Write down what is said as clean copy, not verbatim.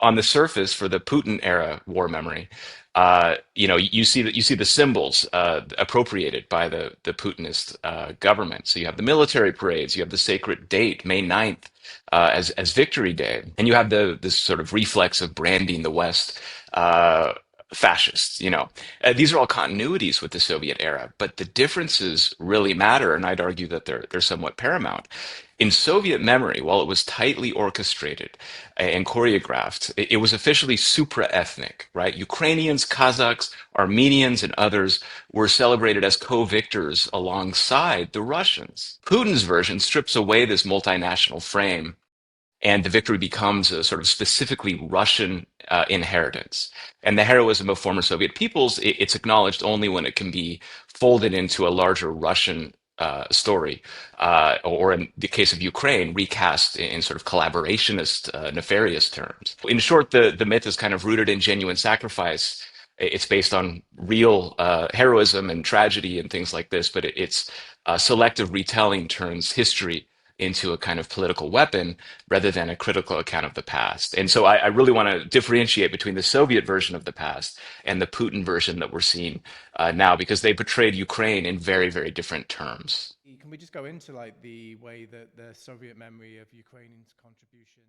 on the surface for the Putin era war memory, you see the symbols appropriated by the Putinist government. So you have the military parades, you have the sacred date, May 9th, as Victory Day, and you have the this sort of reflex of branding the West. Uh, Fascists, these are all continuities with the Soviet era, but the differences really matter, and I'd argue that they're somewhat paramount. In Soviet memory, while it was tightly orchestrated and choreographed, it was officially supra-ethnic, right? Ukrainians, Kazakhs, Armenians, and others were celebrated as co-victors alongside the Russians. Putin's version strips away this multinational frame, and the victory becomes a sort of specifically Russian inheritance. And the heroism of former Soviet peoples, it's acknowledged only when it can be folded into a larger Russian story, or in the case of Ukraine, recast in sort of collaborationist, nefarious terms. In short, the myth is kind of rooted in genuine sacrifice. It's based on real heroism and tragedy and things like this, but it's selective retelling turns history into a kind of political weapon rather than a critical account of the past. And so I really want to differentiate between the Soviet version of the past and the Putin version that we're seeing now, because they portrayed Ukraine in very, very different terms. Can we just go into like the way that the Soviet memory of Ukrainians' contribution